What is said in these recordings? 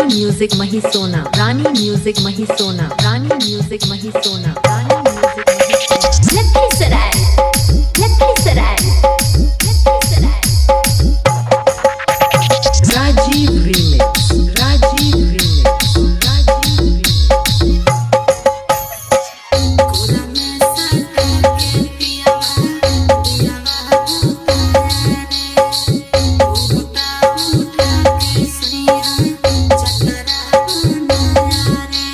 रानी music Mahisona, Rani music Mahisona, Rani music Mahisona, Rani music Mahisona. Lakhisarai, Lakhisarai, Lakhisarai. Rajiv remix, Rajiv remix, Rajiv remix. कोला में साथ के पिया दिया उठा उठा के सैया चकरा बनाया रे।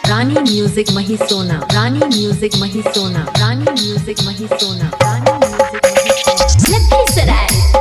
रानी music Mahisona, Rani music Mahisona, Rani music Mahisona, Rani music Mahisona. Lakhisarai.